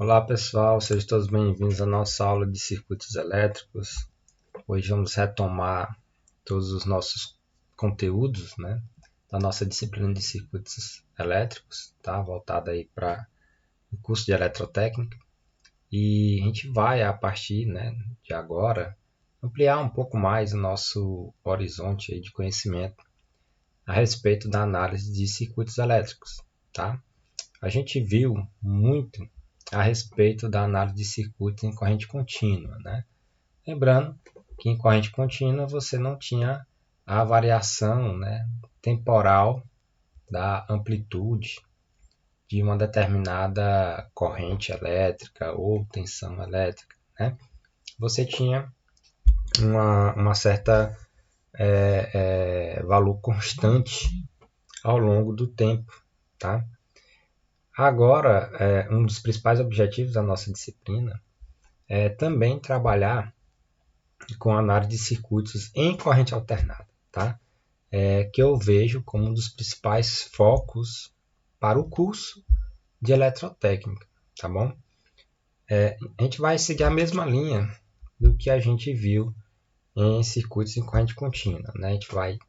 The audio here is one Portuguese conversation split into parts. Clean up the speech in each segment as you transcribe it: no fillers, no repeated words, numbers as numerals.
Olá pessoal, sejam todos bem-vindos à nossa aula de circuitos elétricos. Hoje vamos retomar todos os nossos conteúdos, né, da nossa disciplina de circuitos elétricos, tá, voltada aí para o curso de eletrotécnica. E a gente vai, a partir, né, de agora, ampliar um pouco mais o nosso horizonte aí de conhecimento a respeito da análise de circuitos elétricos, tá? A gente viu muito a respeito da análise de circuitos em corrente contínua, né? Lembrando que em corrente contínua você não tinha a variação, né, temporal da amplitude de uma determinada corrente elétrica ou tensão elétrica, né? Você tinha uma certa valor constante ao longo do tempo, tá? Agora, um dos principais objetivos da nossa disciplina é também trabalhar com análise de circuitos em corrente alternada, tá? Que eu vejo como um dos principais focos para o curso de eletrotécnica, tá bom? A gente vai seguir a mesma linha do que a gente viu em circuitos em corrente contínua, né? A gente vai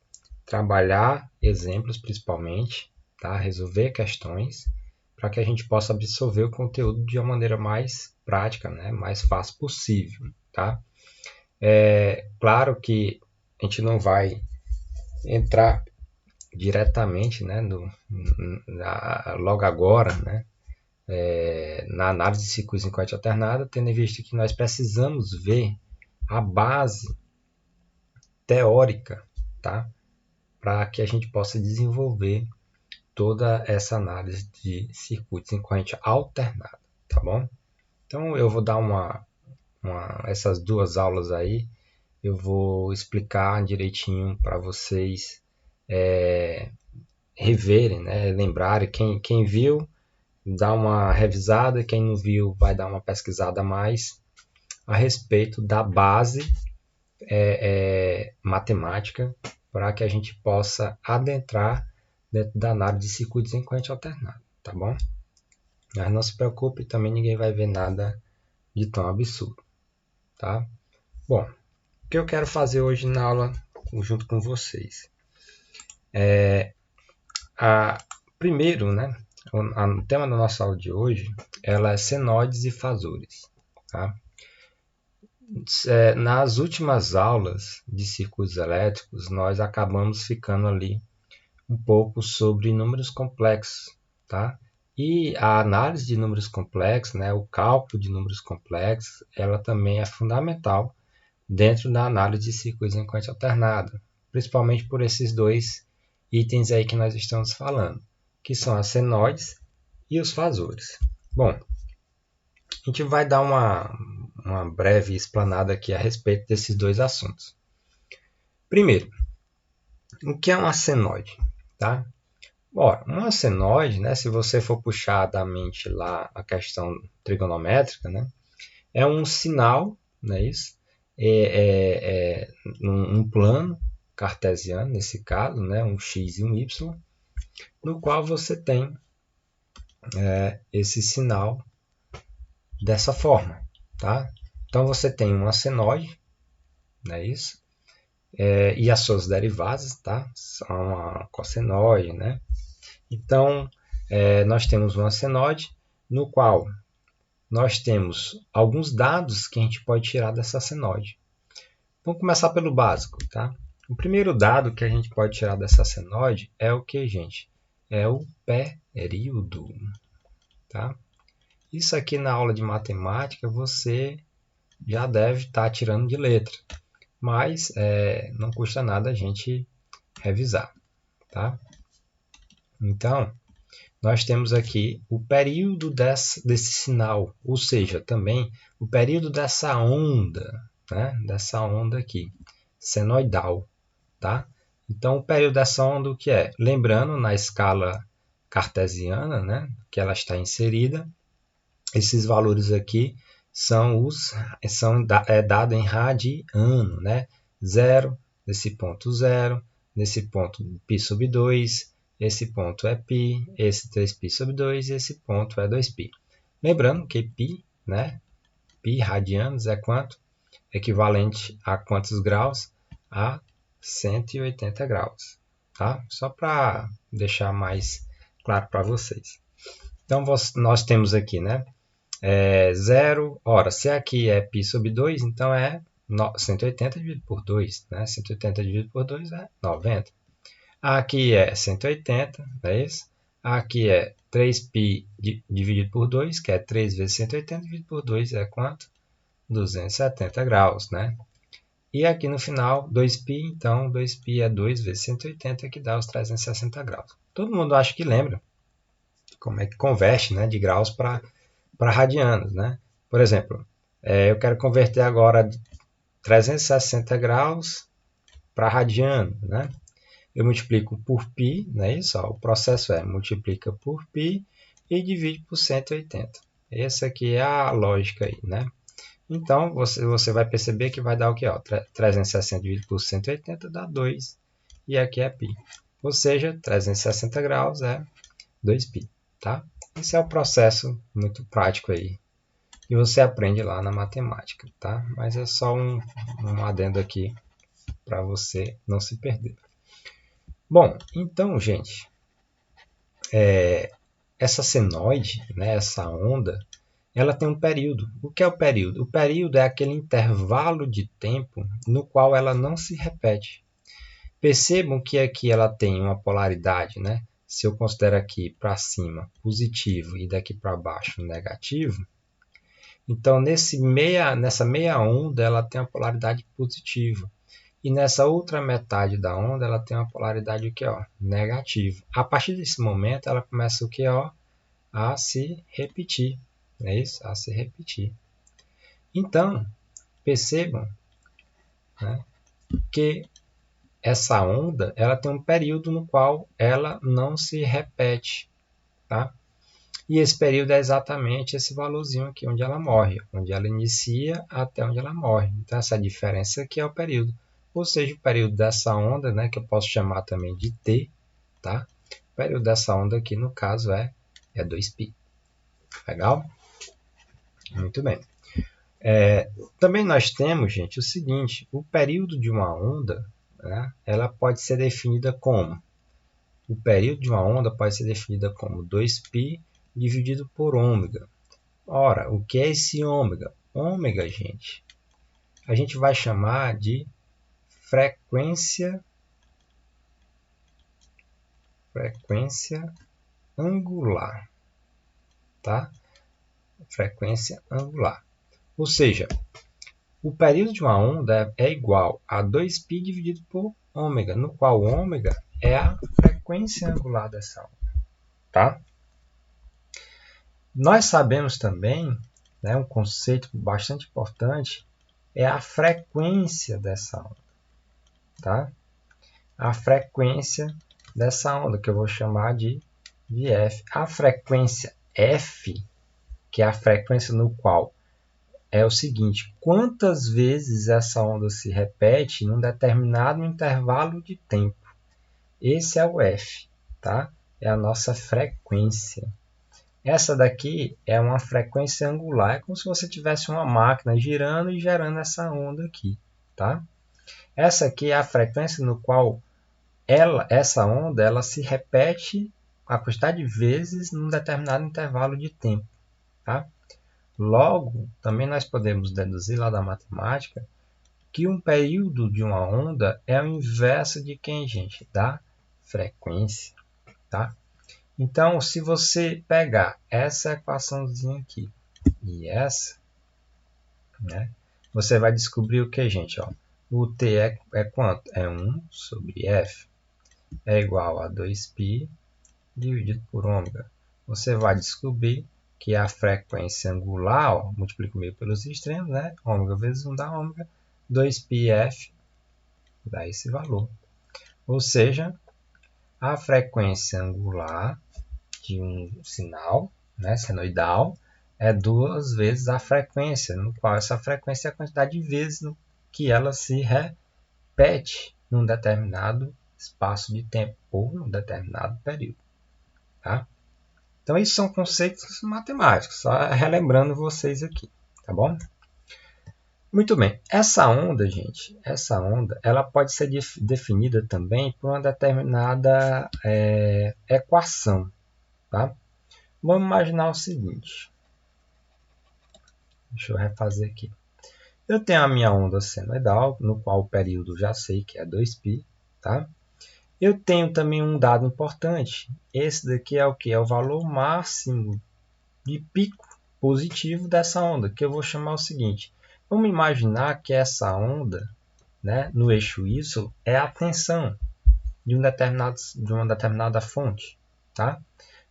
trabalhar exemplos principalmente, tá? Resolver questões para que a gente possa absorver o conteúdo de uma maneira mais prática, né? Mais fácil possível, tá? Claro que a gente não vai entrar diretamente, né, logo agora, né, na análise de circuitos em corrente alternada, tendo em vista que nós precisamos ver a base teórica, tá, para que a gente possa desenvolver toda essa análise de circuitos em corrente alternada, tá bom? Então eu vou dar essas duas aulas aí, eu vou explicar direitinho para vocês reverem, né, lembrarem. Quem viu, dá uma revisada, quem não viu, vai dar uma pesquisada a mais a respeito da base matemática para que a gente possa adentrar dentro da análise de circuitos em corrente alternada, tá bom? Mas não se preocupe, também ninguém vai ver nada de tão absurdo, tá? Bom, o que eu quero fazer hoje na aula junto com vocês? Primeiro, né, o tema da nossa aula de hoje ela é senoides e fasores. Tá? Nas últimas aulas de circuitos elétricos, nós acabamos ficando ali um pouco sobre números complexos. Tá? E a análise de números complexos, né, o cálculo de números complexos, ela também é fundamental dentro da análise de circuitos em corrente alternada, principalmente por esses dois itens aí que nós estamos falando, que são as senoides e os fasores. Bom, a gente vai dar uma breve explanada aqui a respeito desses dois assuntos. Primeiro, o que é uma senoide? Tá? Ora, uma senoide, né, se você for puxar da mente lá a questão trigonométrica, né, é um sinal, não é isso? Um plano cartesiano, nesse caso, né, um x e um y, no qual você tem esse sinal dessa forma. Tá? Então você tem uma senoide, não é isso? E as suas derivadas, tá? São a cossenoide, né? Então nós temos uma senoide no qual nós temos alguns dados que a gente pode tirar dessa senoide. Vamos começar pelo básico, tá? O primeiro dado que a gente pode tirar dessa senoide é o que, gente? É o período, tá? Isso aqui na aula de matemática você já deve estar tirando de letra, mas não custa nada a gente revisar, tá? Então, nós temos aqui o período desse sinal, ou seja, também o período dessa onda, né? Dessa onda aqui, senoidal, tá? Então, o período dessa onda, o que é? Lembrando, na escala cartesiana, né, que ela está inserida, esses valores aqui são dado em radiano, né? 0, nesse ponto 0, nesse ponto π sobre 2, esse ponto é π, esse 3π sobre 2 e esse ponto é 2π. Lembrando que π, né? Π radianos é quanto? Equivalente a quantos graus? A 180 graus, tá? Só para deixar mais claro para vocês. Então, nós temos aqui, né? 0, ora, se aqui é π sobre 2, então é 180 dividido por 2, né? 180 dividido por 2 é 90. Aqui é 180, não é isso? Aqui é 3π dividido por 2, que é 3 vezes 180 dividido por 2 é quanto? 270 graus, né? E aqui no final, 2π, então 2π é 2 vezes 180, que dá os 360 graus. Todo mundo acha que lembra como é que converte, né, de graus para radianos, né? Por exemplo, eu quero converter agora 360 graus para radiano, né? Eu multiplico por π, não é isso? Ó, o processo é multiplica por π e divide por 180. Essa aqui é a lógica aí, né? Então, você vai perceber que vai dar o que? 360 dividido por 180 dá 2, e aqui é π. Ou seja, 360 graus é 2π, tá? Esse é o processo muito prático aí, que você aprende lá na matemática, tá? Mas é só um adendo aqui para você não se perder. Bom, então, gente, essa senoide, né, essa onda, ela tem um período. O que é o período? O período é aquele intervalo de tempo no qual ela não se repete. Percebam que aqui ela tem uma polaridade, né? Se eu considero aqui para cima positivo e daqui para baixo negativo, então nessa meia onda ela tem uma polaridade positiva. E nessa outra metade da onda ela tem uma polaridade o que, ó, negativa. A partir desse momento ela começa o que, ó, a se repetir. É isso? A se repetir. Então, percebam, né, que essa onda ela tem um período no qual ela não se repete, tá? E esse período é exatamente esse valorzinho aqui onde ela morre, onde ela inicia até onde ela morre. Então essa diferença aqui é o período, ou seja, o período dessa onda, né, que eu posso chamar também de t, tá? O período dessa onda aqui no caso é 2π. Legal? Muito bem. Também nós temos, gente, o seguinte: o período de uma onda, né, ela pode ser definida como, o período de uma onda pode ser definida como 2π dividido por ômega. Ora, o que é esse ômega? Ômega, gente, a gente vai chamar de frequência angular, tá? Frequência angular. Ou seja, o período de uma onda é igual a 2π dividido por ômega, no qual ômega é a frequência angular dessa onda, tá? Nós sabemos também, né, um conceito bastante importante é a frequência dessa onda, tá? A frequência dessa onda, que eu vou chamar de f. A frequência f, que é a frequência no qual é o seguinte: quantas vezes essa onda se repete em um determinado intervalo de tempo. Esse é o f, tá? É a nossa frequência. Essa daqui é uma frequência angular, é como se você tivesse uma máquina girando e gerando essa onda aqui, tá? Essa aqui é a frequência no qual essa onda ela se repete a quantidade de vezes num determinado intervalo de tempo, tá? Logo, também nós podemos deduzir lá da matemática que um período de uma onda é o inverso de quem, gente? Da frequência, tá? Então, se você pegar essa equaçãozinha aqui e essa, né, você vai descobrir o que, gente? Ó, o t é quanto? É 1 sobre f, é igual a 2π dividido por ômega. Você vai descobrir que a frequência angular, ó, multiplica o meio pelos extremos, né? Ômega vezes 1 dá ômega, 2πf dá esse valor. Ou seja, a frequência angular de um sinal, né, senoidal, é 2 vezes a frequência, no qual essa frequência é a quantidade de vezes que ela se repete num determinado espaço de tempo ou num determinado período. Tá? Então, isso são conceitos matemáticos, só relembrando vocês aqui, tá bom? Muito bem, essa onda, gente, ela pode ser definida também por uma determinada equação, tá? Vamos imaginar o seguinte, deixa eu refazer aqui. Eu tenho a minha onda senoidal, no qual o período já sei que é 2π, tá? Eu tenho também um dado importante, esse daqui é o que? É o valor máximo de pico positivo dessa onda, que eu vou chamar o seguinte. Vamos imaginar que essa onda, né, no eixo Y, é a tensão de uma determinada fonte, tá?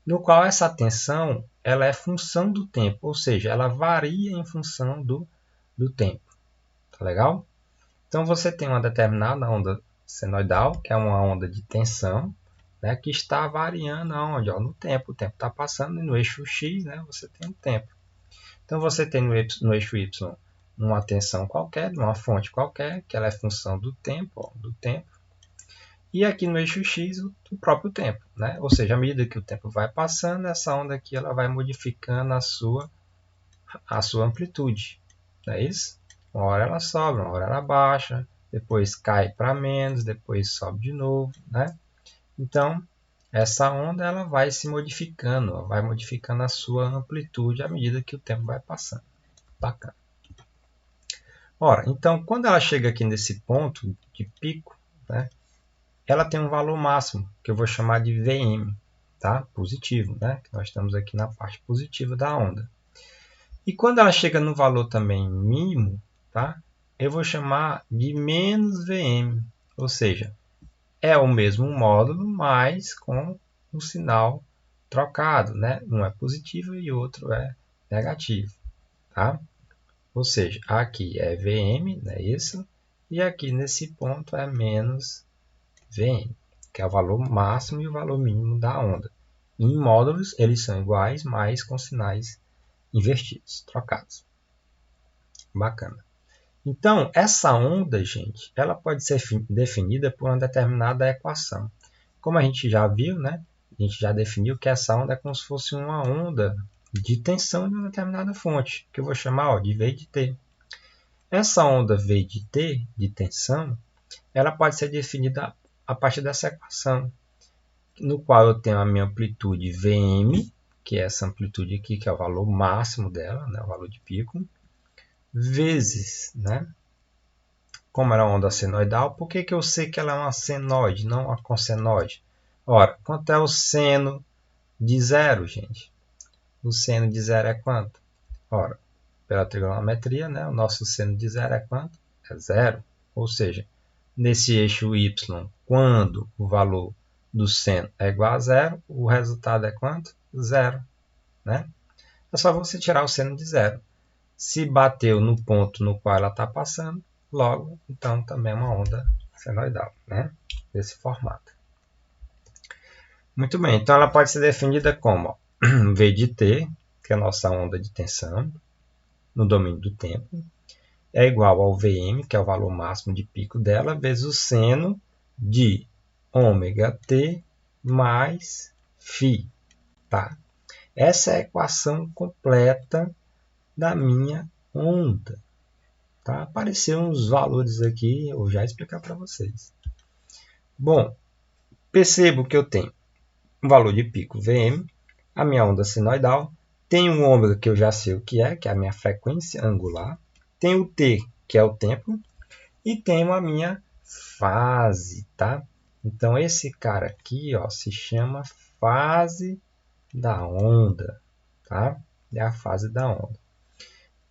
No qual essa tensão ela é função do tempo, ou seja, ela varia em função do tempo. Tá legal? Então você tem uma determinada onda senoidal, que é uma onda de tensão, né, que está variando aonde? No tempo. O tempo está passando e no eixo X, né, você tem o tempo. Então você tem no eixo Y uma tensão qualquer, de uma fonte qualquer, que ela é função do tempo, do tempo. E aqui no eixo X o próprio tempo, né? Ou seja, à medida que o tempo vai passando, essa onda aqui ela vai modificando a sua amplitude. Não é isso? Uma hora ela sobe, uma hora ela baixa, depois cai para menos, depois sobe de novo, né? Então, essa onda ela vai se modificando, ela vai modificando a sua amplitude à medida que o tempo vai passando. Bacana. Ora, então, quando ela chega aqui nesse ponto de pico, né, ela tem um valor máximo, que eu vou chamar de Vm, tá? Positivo, né? Nós estamos aqui na parte positiva da onda. E quando ela chega no valor também mínimo, tá? Eu vou chamar de menos Vm, ou seja, é o mesmo módulo, mas com um sinal trocado, né? Um é positivo e o outro é negativo, tá? Ou seja, aqui é Vm, não é isso? E aqui nesse ponto é menos Vm, que é o valor máximo e o valor mínimo da onda. Em módulos, eles são iguais, mas com sinais invertidos, trocados. Bacana. Então, essa onda, gente, ela pode ser definida por uma determinada equação. Como a gente já viu, né? A gente já definiu que essa onda é como se fosse uma onda de tensão de uma determinada fonte, que eu vou chamar de V de T. Essa onda V de T, de tensão, ela pode ser definida a partir dessa equação, no qual eu tenho a minha amplitude Vm, que é essa amplitude aqui, que é o valor máximo dela, né, o valor de pico, vezes, né, como era uma onda senoidal, por que eu sei que ela é uma senoide, não uma cossenoide? Ora, quanto é o seno de zero, gente? O seno de zero é quanto? Ora, pela trigonometria, né, o nosso seno de zero é quanto? É zero. Ou seja, nesse eixo y, quando o valor do seno é igual a zero, o resultado é quanto? Zero. Né? É só você tirar o seno de zero. Se bateu no ponto no qual ela está passando, logo, então também é uma onda senoidal, né? Desse formato. Muito bem, então ela pode ser definida como V de T, que é a nossa onda de tensão, no domínio do tempo, é igual ao Vm, que é o valor máximo de pico dela, vezes o seno de ômega-t mais φ. Tá? Essa é a equação completa da minha onda. Tá? Apareceram uns valores aqui, eu já explicar para vocês. Bom, percebo que eu tenho um valor de pico Vm, a minha onda senoidal, tem um ômega que eu já sei o que é a minha frequência angular, tem o t, que é o tempo, e tenho a minha fase, tá? Então, esse cara aqui, ó, se chama fase da onda, tá? É a fase da onda.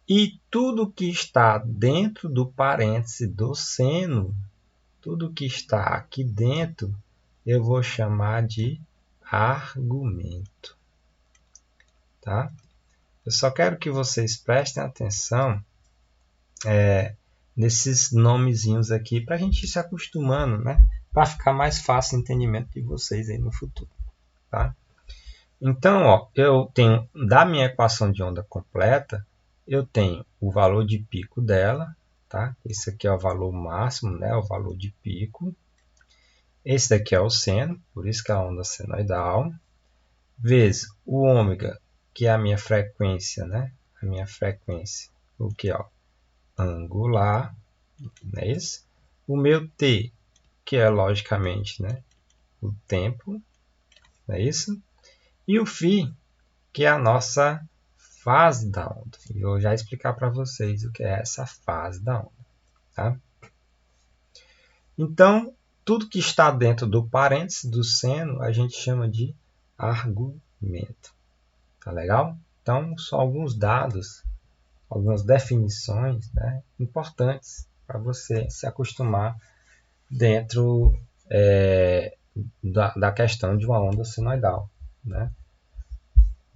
E tudo que está dentro do parêntese do seno, tudo que está aqui dentro, eu vou chamar de argumento, tá? Eu só quero que vocês prestem atenção nesses nomezinhos aqui para a gente ir se acostumando, né? Para ficar mais fácil o entendimento de vocês aí no futuro, tá? Então, ó, eu tenho da minha equação de onda completa, eu tenho o valor de pico dela, tá? Esse aqui é o valor máximo, né? O valor de pico. Esse daqui é o seno, por isso que é a onda senoidal, vezes O ômega, que é a minha frequência, né? A minha frequência, o que, ó? Angular, não é isso? O meu t, que é logicamente, né? O tempo, não é isso? E o φ, que é a nossa fase da onda. E eu vou já explicar para vocês o que é essa fase da onda, tá? Então, tudo que está dentro do parênteses do seno, a gente chama de argumento. Tá legal? Então, são alguns dados, algumas definições, né, importantes para você se acostumar dentro da questão de uma onda senoidal, né?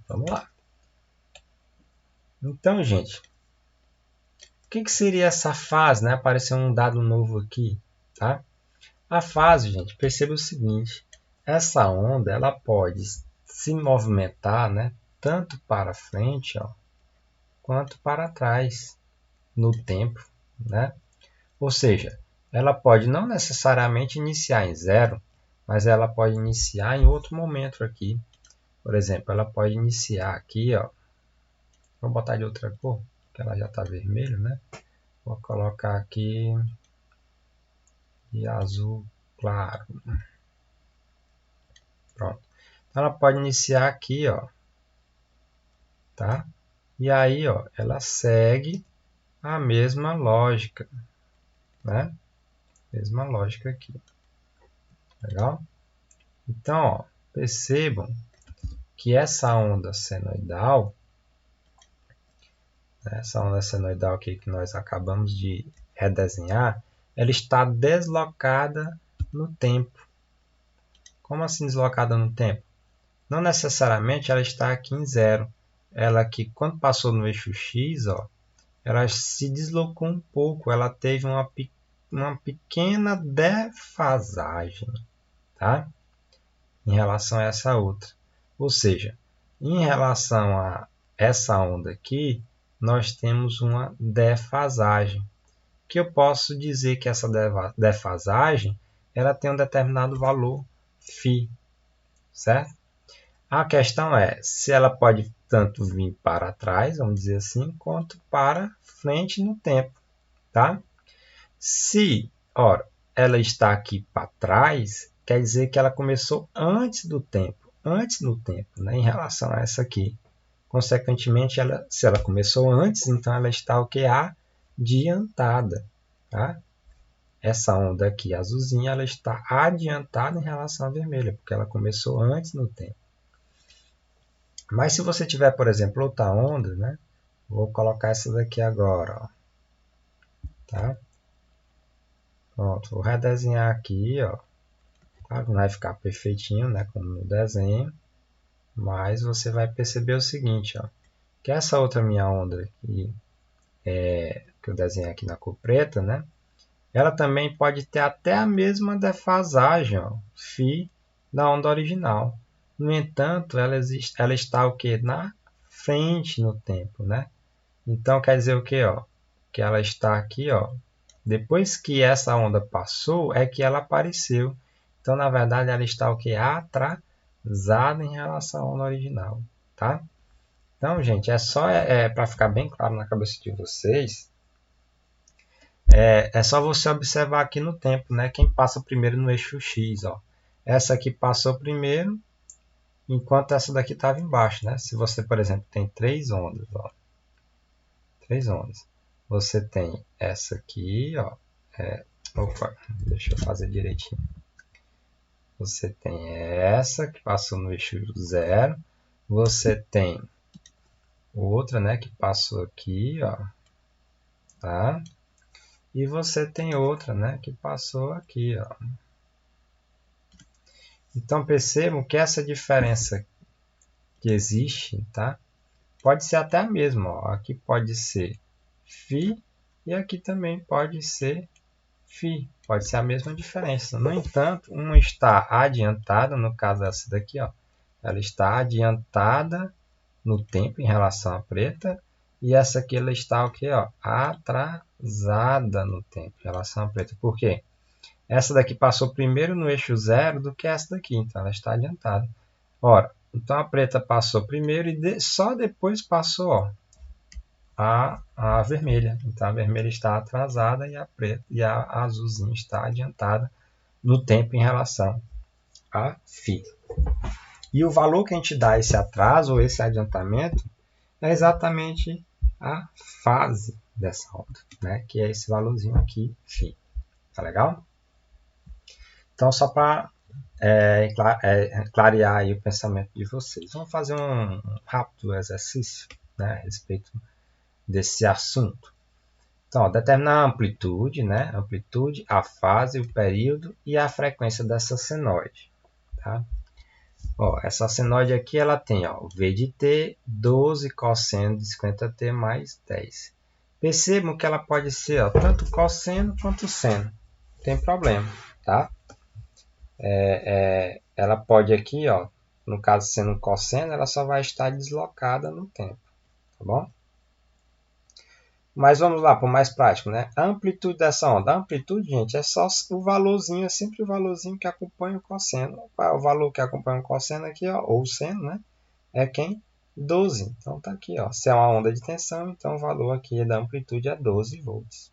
Vamos lá. Então, gente, o que seria essa fase, né? Apareceu um dado novo aqui, tá? A fase, gente, perceba o seguinte, essa onda ela pode se movimentar, né, tanto para frente, ó, quanto para trás no tempo, né? Ou seja, ela pode não necessariamente iniciar em zero, mas ela pode iniciar em outro momento aqui. Por exemplo, ela pode iniciar aqui, ó. Vou botar de outra cor, que ela já está vermelho, né? Vou colocar aqui de azul claro. Pronto. Então, ela pode iniciar aqui, ó, tá? E aí, ó, ela segue a mesma lógica, né? Mesma lógica aqui. Legal? Então, ó, percebam que essa onda senoidal, essa onda senoidal aqui que nós acabamos de redesenhar, ela está deslocada no tempo. Como assim deslocada no tempo? Não necessariamente ela está aqui em zero. Ela aqui, quando passou no eixo X, ó, ela se deslocou um pouco, ela teve uma pequena defasagem, tá? Em relação a essa outra. Ou seja, em relação a essa onda aqui, nós temos uma defasagem. Que eu posso dizer que essa defasagem ela tem um determinado valor φ, certo? A questão é se ela pode tanto vir para trás, vamos dizer assim, quanto para frente no tempo, tá? Se, ora, ela está aqui para trás, quer dizer que ela começou antes do tempo, né, em relação a essa aqui. Consequentemente, se ela começou antes, então ela está o que? Adiantada, tá? Essa onda aqui, azulzinha, ela está adiantada em relação à vermelha, porque ela começou antes no tempo. Mas se você tiver, por exemplo, outra onda, né? Vou colocar essa daqui agora, ó, tá? Pronto, vou redesenhar aqui, ó. Claro, não vai ficar perfeitinho, né, como no desenho, mas você vai perceber o seguinte, ó, que essa outra minha onda aqui, que eu desenhei aqui na cor preta, né, ela também pode ter até a mesma defasagem, ó, φ da onda original. No entanto, ela está o que? Na frente no tempo, né? Então quer dizer o que, ó? Que ela está aqui, ó. Depois que essa onda passou, é que ela apareceu. Então, na verdade, ela está o que? Atrasada em relação à onda original, tá? Então, gente, é só para ficar bem claro na cabeça de vocês, é só você observar aqui no tempo, né? Quem passa primeiro no eixo X, ó. Essa aqui passou primeiro, enquanto essa daqui estava embaixo, né? Se você, por exemplo, tem três ondas, ó. Três ondas. Você tem essa aqui, ó. Opa, deixa eu fazer direitinho. Você tem essa que passou no eixo 0. Você tem outra, né, que passou aqui, ó. Tá? E você tem outra, né, que passou aqui, ó. Então percebam que essa diferença que existe, tá? Pode ser até a mesma, ó. Aqui pode ser φ e aqui também pode ser φ. Pode ser a mesma diferença. No entanto, uma está adiantada, no caso essa daqui, ó. Ela está adiantada no tempo em relação à preta. E essa aqui ela está o quê? Ó? Atrasada no tempo em relação à preta. Por quê? Essa daqui passou primeiro no eixo 0 do que essa daqui. Então ela está adiantada. Ora, Então a preta passou primeiro e só depois passou, ó, a vermelha. Então a vermelha está atrasada e a preta e a azulzinha está adiantada no tempo em relação a φ. E o valor que a gente dá a esse atraso ou esse adiantamento é exatamente a fase dessa onda, né? Que é esse valorzinho aqui, φ. Tá legal? Então, só para clarear aí o pensamento de vocês, vamos fazer um rápido exercício, né, a respeito desse assunto. Então, ó, determinar a amplitude, né? Amplitude, a fase, o período e a frequência dessa senoide. Tá? Ó, essa senoide aqui ela tem ó, V de t, 12 cosseno de 50t mais 10. Percebam que ela pode ser ó, tanto cosseno quanto seno. Não tem problema. Tá? Ela pode aqui, ó, no caso sendo cosseno, ela só vai estar deslocada no tempo. Tá bom? Mas vamos lá para o mais prático, né? A amplitude dessa onda. A amplitude, gente, é só o valorzinho, é sempre o valorzinho que acompanha o cosseno. Qual é o valor que acompanha o cosseno aqui, ó, ou o seno, né? É quem? 12. Então tá aqui, ó. Se é uma onda de tensão, então o valor aqui da amplitude é 12 volts.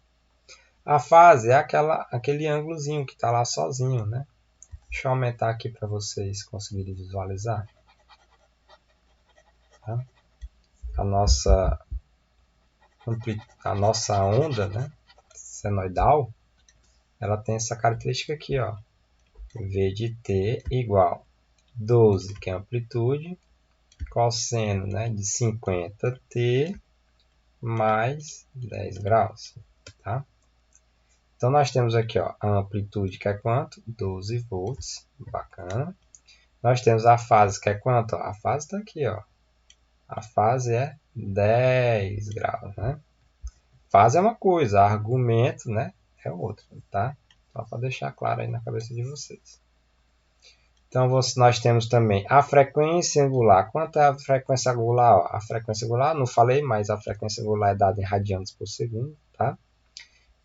A fase é aquele ângulozinho que está lá sozinho, né? Deixa eu aumentar aqui para vocês conseguirem visualizar. Tá? A nossa onda, né? Senoidal, ela tem essa característica aqui, ó. V de t igual 12, que é a amplitude, cosseno, né, de 50t mais 10 graus. Tá? Então, nós temos aqui ó, a amplitude, que é quanto? 12 volts. Bacana. Nós temos a fase, que é quanto? A fase está aqui. Ó. A fase é 10 graus. Né? Fase é uma coisa, argumento, né, é outra. Tá? Só para deixar claro aí na cabeça de vocês. Então, nós temos também a frequência angular. Quanto é a frequência angular? Ó, a frequência angular, não falei, mas a frequência angular é dada em radianos por segundo. Tá?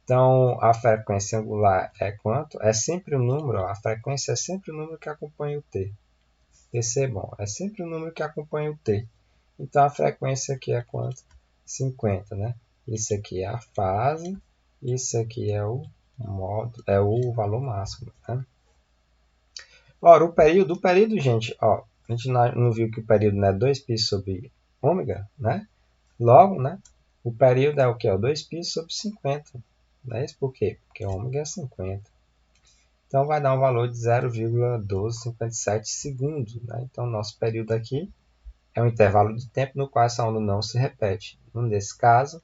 Então, a frequência angular é quanto? É sempre o número, ó, a frequência é sempre o número que acompanha o t. Percebam, é sempre o número que acompanha o t. Então, a frequência aqui é quanto? 50, né? Isso aqui é a fase, isso aqui é o valor máximo, né? Ora, o período, gente, ó, a gente não viu que o período não é 2π sobre ômega, né? Logo, né, o período é o que? É 2π sobre 50. Não é isso por quê? Porque ômega é 50. Então, vai dar um valor de 0,1257 segundos. Né? Então, nosso período aqui é um intervalo de tempo no qual essa onda não se repete. Nesse caso,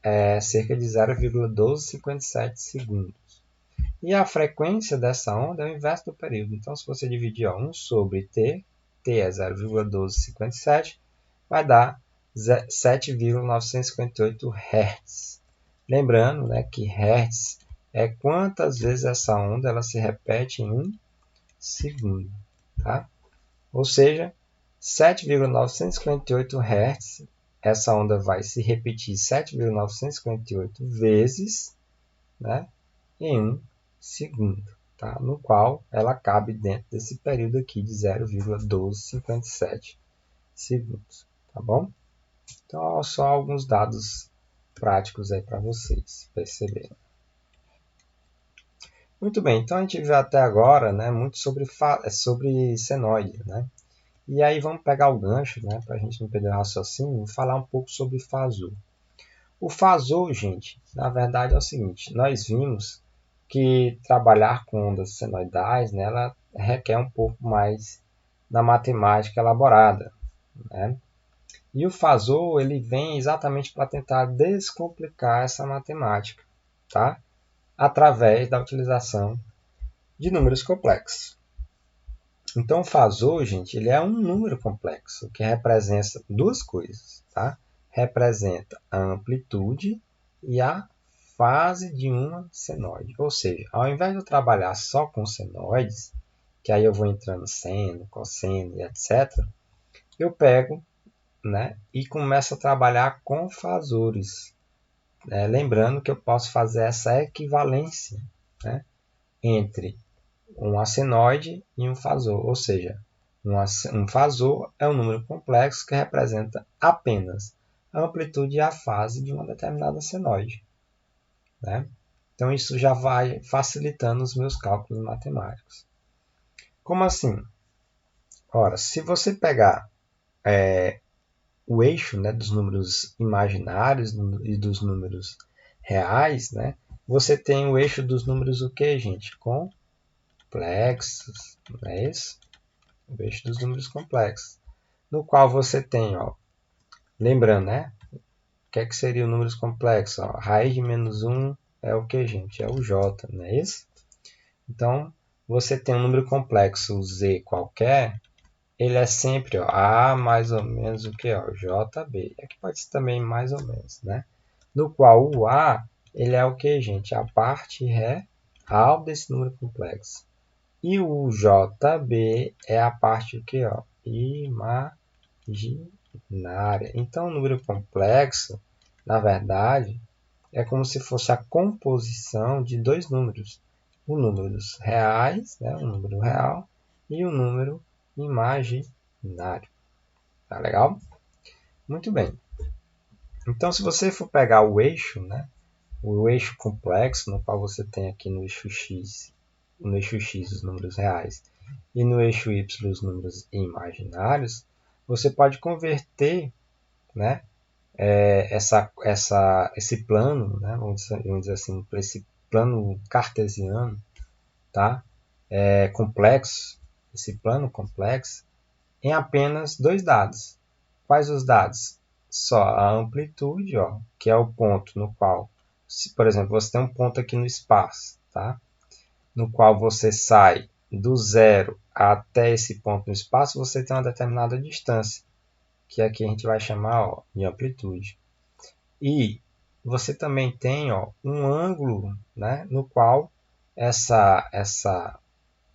é cerca de 0,1257 segundos. E a frequência dessa onda é o inverso do período. Então, se você dividir 1 sobre t, t é 0,1257, vai dar 7,958 Hz. Lembrando, né, que Hz é quantas vezes essa onda ela se repete em 1 segundo. Tá? Ou seja, 7,958 Hz, essa onda vai se repetir 7,958 vezes, né, em 1 segundo, tá? No qual ela cabe dentro desse período aqui de 0,1257 segundos. Tá bom? Então, só alguns dados práticos aí para vocês perceberem. Muito bem, então a gente viu até agora, né, muito sobre senoide, né? E aí vamos pegar o gancho, né, para a gente não perder o raciocínio, e falar um pouco sobre fasor. O fasor, gente, na verdade é o seguinte, nós vimos que trabalhar com ondas senoidais, né, ela requer um pouco mais da matemática elaborada, né? E o fasor ele vem exatamente para tentar descomplicar essa matemática, tá? Através da utilização de números complexos. Então, o fasor, gente, ele é um número complexo que representa duas coisas, tá? Representa a amplitude e a fase de uma senoide. Ou seja, ao invés de eu trabalhar só com senoides, que aí eu vou entrando seno, cosseno e etc., eu pego, né, e começo a trabalhar com fasores. Lembrando que eu posso fazer essa equivalência, né, entre um senoide e um fasor. Ou seja, Um fasor é um número complexo que representa apenas a amplitude e a fase de uma determinada senoide, né? Então, isso já vai facilitando os meus cálculos matemáticos. Como assim? Ora, se você pegar o eixo, né, dos números imaginários e dos números reais, né, você tem o eixo dos números o que, gente? Complexos, não é isso? O eixo dos números complexos. No qual você tem, ó, lembrando, né? O que seria o números complexos? Ó, raiz de menos 1 é o que, gente? É o j, não é isso? Então, você tem um número complexo z qualquer, ele é sempre ó, a mais ou menos o que? Ó, jb. Aqui pode ser também mais ou menos, né? No qual o a, ele é o que, gente? A parte real desse número complexo. E o jb é a parte o que? Ó, imaginária. Então, o número complexo, na verdade, é como se fosse a composição de dois números. O número reais, né, o número real, e o número imaginário. Tá legal? Muito bem. Então, se você for pegar o eixo, né, o eixo complexo, no qual você tem aqui no eixo x os números reais e no eixo y os números imaginários, você pode converter, né, esse plano, né, vamos dizer assim, para esse plano cartesiano, tá, complexo, esse plano complexo, em apenas dois dados. Quais os dados? Só a amplitude, ó, que é o ponto no qual, por exemplo, você tem um ponto aqui no espaço, tá? No qual você sai do zero até esse ponto no espaço, você tem uma determinada distância, que aqui a gente vai chamar ó, de amplitude. E você também tem ó, um ângulo, né, no qual essa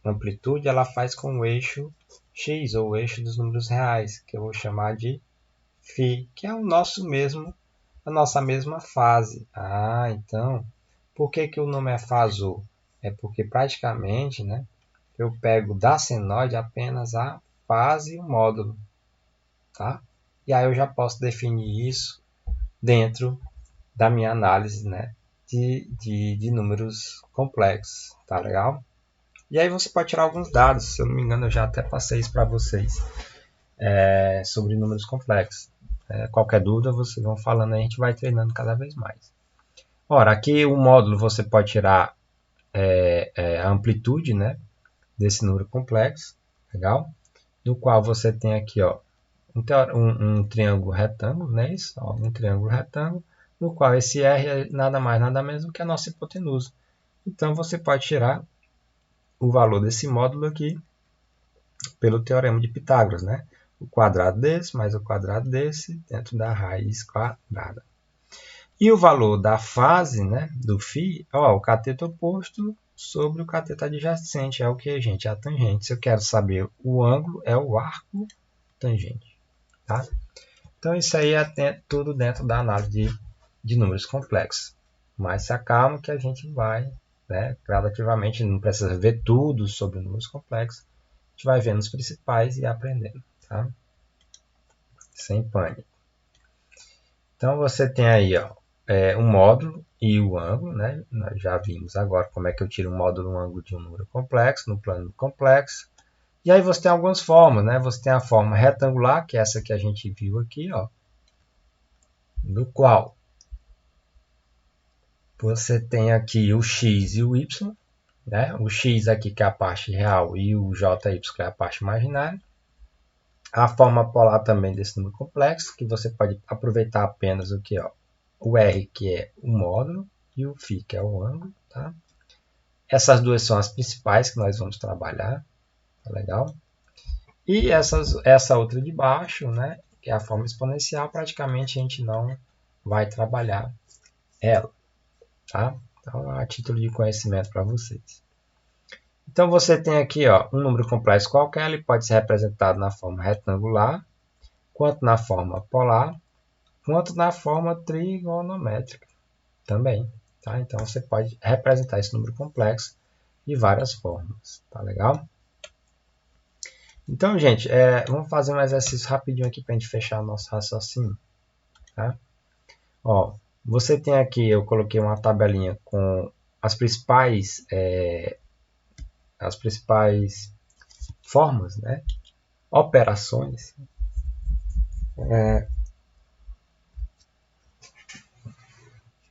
amplitude ela faz com o eixo x, ou o eixo dos números reais, que eu vou chamar de φ, que é o nosso mesmo, a nossa mesma fase. Ah, então, por que o nome é fasor? É porque praticamente, né, eu pego da senoide apenas a fase e o módulo, tá? E aí eu já posso definir isso dentro da minha análise, né, de números complexos, tá legal? E aí você pode tirar alguns dados, se eu não me engano eu já até passei isso para vocês, sobre números complexos. Qualquer dúvida vocês vão falando aí, a gente vai treinando cada vez mais. Ora, aqui o módulo você pode tirar a amplitude, né, desse número complexo, legal? No qual você tem aqui ó, um triângulo retângulo, né, isso? Ó, um triângulo retângulo, no qual esse R é nada mais nada menos do que a nossa hipotenusa. Então você pode tirar o valor desse módulo aqui pelo teorema de Pitágoras, né? O quadrado desse mais o quadrado desse dentro da raiz quadrada. E o valor da fase, né, do φ, ó, o cateto oposto sobre o cateto adjacente. É o que, gente? É a tangente. Se eu quero saber o ângulo, é o arco tangente. Tá? Então, isso aí é tudo dentro da análise de números complexos. Mas se acalma que a gente vai, né, gradativamente, não precisa ver tudo sobre números complexos. A gente vai vendo os principais e aprendendo. Tá? Sem pânico. Então, você tem aí ó, um módulo e o ângulo. Né? Nós já vimos agora como é que eu tiro um módulo e um ângulo de um número complexo, no plano complexo. E aí você tem algumas formas. Né? Você tem a forma retangular, que é essa que a gente viu aqui, ó, no qual você tem aqui o x e o y. Né? O x aqui que é a parte real e o jy que é a parte imaginária. A forma polar também desse número complexo, que você pode aproveitar apenas o que? Ó, o r, que é o módulo, e o φ, que é o ângulo. Tá? Essas duas são as principais que nós vamos trabalhar. Tá legal? E essa outra de baixo, né, que é a forma exponencial, praticamente a gente não vai trabalhar ela. Tá? Então, a título de conhecimento para vocês. Então, você tem aqui ó, um número complexo qualquer, ele pode ser representado na forma retangular, quanto na forma polar, quanto na forma trigonométrica também. Tá? Então, você pode representar esse número complexo de várias formas. Tá legal? Então, gente, vamos fazer um exercício rapidinho aqui para a gente fechar nosso raciocínio. Tá? Ó, você tem aqui, eu coloquei uma tabelinha com as principais formas, né? Operações. Deixa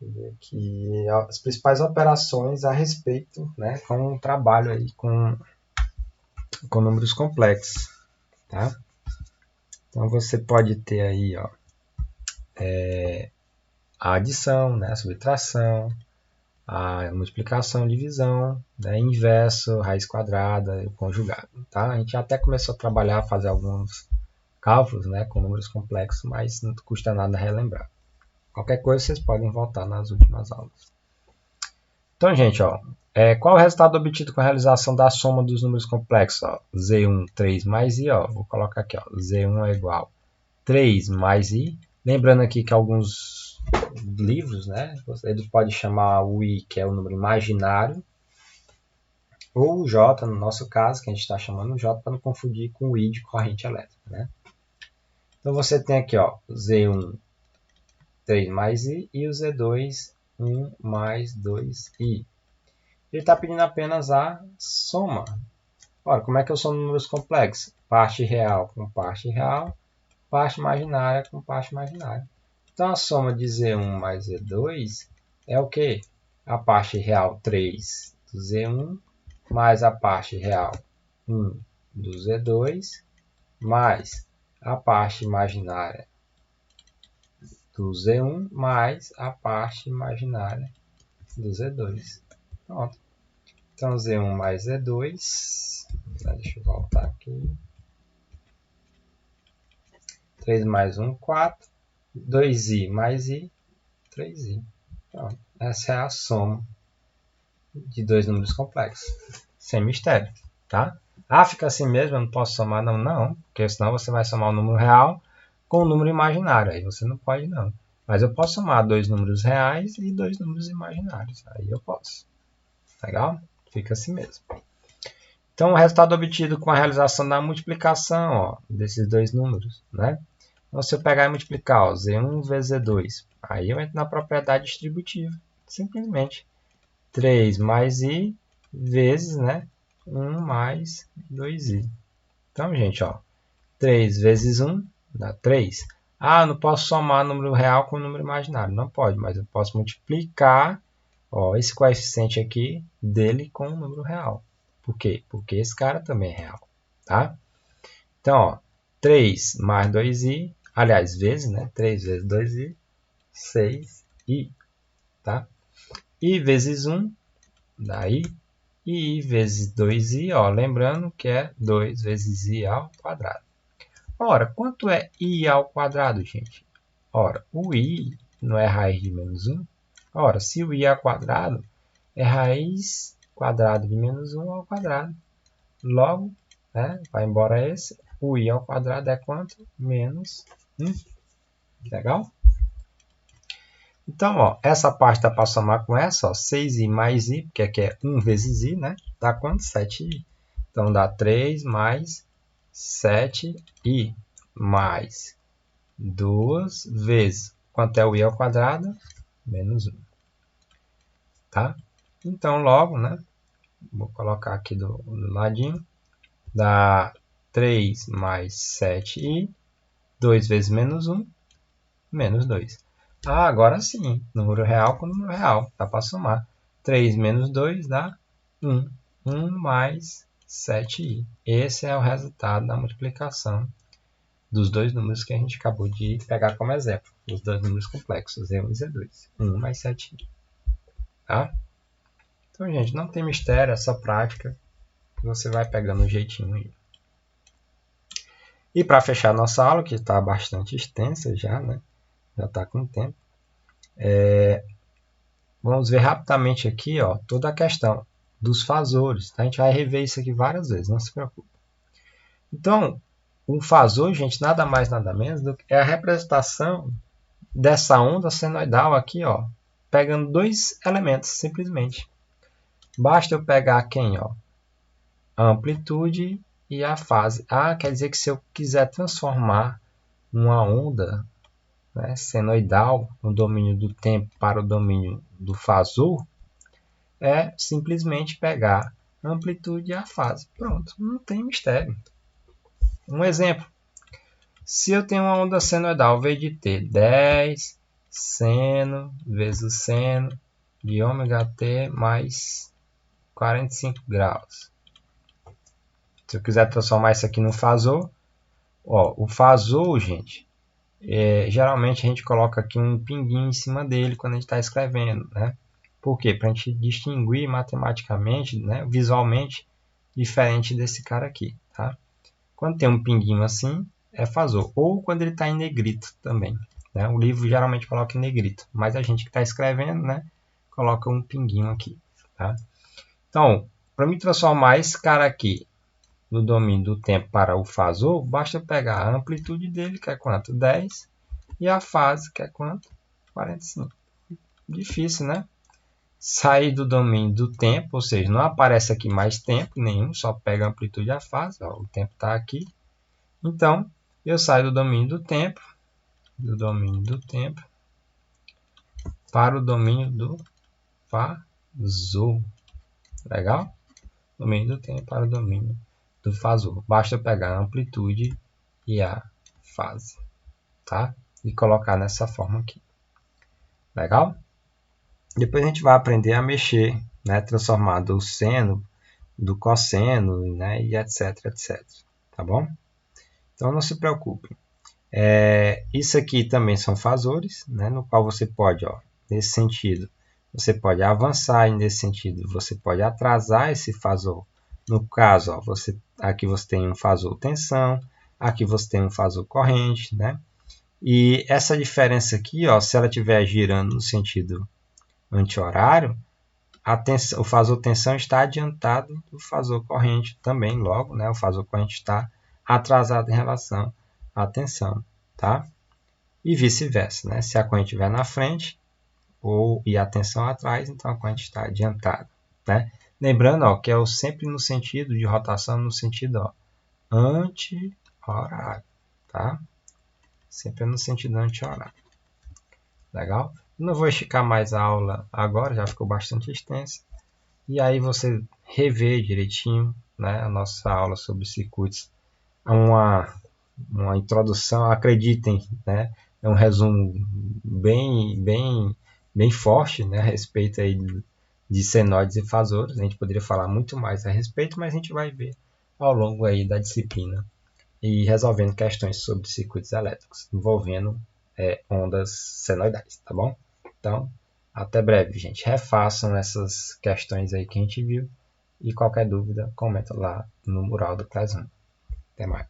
eu ver aqui, as principais operações a respeito, né? Com o trabalho aí com números complexos, tá? Então você pode ter aí, ó, a adição, né? A subtração, a multiplicação, divisão, né, inverso, raiz quadrada e o conjugado. Tá? A gente até começou a trabalhar, a fazer alguns cálculos, né, com números complexos, mas não custa nada relembrar. Qualquer coisa vocês podem voltar nas últimas aulas. Então, gente, ó, qual o resultado obtido com a realização da soma dos números complexos? Ó, Z1, 3 mais I, ó, vou colocar aqui, ó, Z1 é igual a 3 mais I. Lembrando aqui que alguns livros, né, ele pode chamar o I, que é o número imaginário, ou o J, no nosso caso, que a gente está chamando o J, para não confundir com o I de corrente elétrica. Né? Então você tem aqui, ó, Z1, 3 mais I, e o Z2, 1 mais 2I. Ele está pedindo apenas a soma. Ora, como é que eu somo números complexos? Parte real com parte real, parte imaginária com parte imaginária. Então, a soma de Z1 mais Z2 é o quê? A parte real 3 do Z1 mais a parte real 1 do Z2 mais a parte imaginária do Z1 mais a parte imaginária do Z2. Pronto. Então, Z1 mais Z2, deixa eu voltar aqui. 3 mais 1, 4. 2i mais i, 3i. Pronto. Essa é a soma de dois números complexos. Sem mistério, tá? Ah, fica assim mesmo, eu não posso somar? Não, não. Porque senão você vai somar o número real com o número imaginário. Aí você não pode, não. Mas eu posso somar dois números reais e dois números imaginários. Aí eu posso. Legal? Fica assim mesmo. Então, o resultado obtido com a realização da multiplicação, ó, desses dois números, né? Então, se eu pegar e multiplicar, ó, Z1 vezes Z2, aí eu entro na propriedade distributiva. Simplesmente. 3 mais I vezes, né, 1 mais 2i. Então, gente, ó, 3 vezes 1 dá 3. Ah, eu não posso somar número real com número imaginário. Não pode, mas eu posso multiplicar, ó, esse coeficiente aqui dele com o número real. Por quê? Porque esse cara também é real, tá? Então, ó, 3 mais 2i, aliás, vezes, né? 3 vezes 2i, 6i, tá? I vezes 1, daí, e I vezes 2i, ó, lembrando que é 2 vezes i ao quadrado. Ora, quanto é i ao quadrado, gente? Ora, o i não é raiz de menos 1? Ora, se o i ao quadrado é raiz quadrada de menos 1 ao quadrado. Logo, né, vai embora esse. O i ao quadrado é quanto? Menos 1. Legal? Então, ó, essa parte dá para somar com essa, ó, 6i mais i, porque aqui é 1 vezes i, né? Dá quanto? 7i. Então, dá 3 mais 7i mais 2 vezes. Quanto é o i ao quadrado? Menos 1. Tá? Então, logo, né? Vou colocar aqui do ladinho. Dá 3 mais 7i. 2 vezes menos 1, menos 2. Ah, agora sim. Número real com número real. Dá para somar. 3 menos 2 dá 1. 1 mais 7i. Esse é o resultado da multiplicação dos dois números que a gente acabou de pegar como exemplo. Os dois números complexos, Z1 e Z2. 1 mais 7i. Tá? Então, gente, não tem mistério, é só prática. Você vai pegando um jeitinho aí. E para fechar nossa aula, que está bastante extensa já, né? Já está com tempo. Vamos ver rapidamente aqui, ó, toda a questão dos fasores. Tá? A gente vai rever isso aqui várias vezes, não se preocupe. Então, um fasor, gente, nada mais, nada menos do que é a representação dessa onda senoidal aqui, ó, pegando dois elementos, simplesmente. Basta eu pegar quem? Ó, a amplitude e a fase. Quer dizer que se eu quiser transformar uma onda, né, senoidal no domínio do tempo para o domínio do fasor, é simplesmente pegar a amplitude e a fase. Pronto, não tem mistério. Um exemplo. Se eu tenho uma onda senoidal, ao invés de ter 10 seno vezes o seno de ômega t mais 45 graus. Se eu quiser transformar isso aqui no fasor, o fasor, gente, geralmente a gente coloca aqui um pinguinho em cima dele quando a gente está escrevendo, né? Por quê? Para a gente distinguir matematicamente, né, visualmente, diferente desse cara aqui, tá? Quando tem um pinguinho assim, é fasor. Ou quando ele está em negrito também, né? O livro geralmente coloca em negrito, mas a gente que está escrevendo, né, coloca um pinguinho aqui, tá? Então, para me transformar esse cara aqui no domínio do tempo para o fasor, basta pegar a amplitude dele, que é quanto? 10, e a fase, que é quanto? 45. Difícil, né? Sair do domínio do tempo, ou seja, não aparece aqui mais tempo nenhum, só pega a amplitude e a fase, ó, o tempo está aqui. Então, eu saio do domínio do tempo para o domínio do fasor. Legal? Domínio do tempo para o domínio do fasor. Basta pegar a amplitude e a fase, tá? E colocar nessa forma aqui. Legal? Depois a gente vai aprender a mexer, né? Transformar do seno, do cosseno, né? E etc, etc. Tá bom? Então não se preocupe. Isso aqui também são fasores, né? No qual você pode, nesse sentido, você pode avançar, e nesse sentido você pode atrasar esse fasor. No caso, aqui você tem um fasor tensão, aqui você tem um fasor corrente, né? E essa diferença aqui, se ela estiver girando no sentido anti-horário, o fasor tensão está adiantado do fasor corrente também, logo, né? O fasor corrente está atrasado em relação à tensão, tá? E vice-versa, né? Se a corrente estiver na frente e a tensão atrás, então a corrente está adiantada, né? Lembrando, que é sempre no sentido de rotação, no sentido anti-horário, tá? Sempre no sentido anti-horário. Legal? Não vou esticar mais a aula agora, já ficou bastante extensa. E aí você rever direitinho, né, a nossa aula sobre circuitos. Uma introdução, acreditem, né, é um resumo bem forte, né, a respeito aí de senoides e fasores. A gente poderia falar muito mais a respeito, mas a gente vai ver ao longo aí da disciplina e resolvendo questões sobre circuitos elétricos envolvendo ondas senoidais, tá bom? Então, até breve, gente. Refaçam essas questões aí que a gente viu e qualquer dúvida, comenta lá no mural do Classroom. Até mais.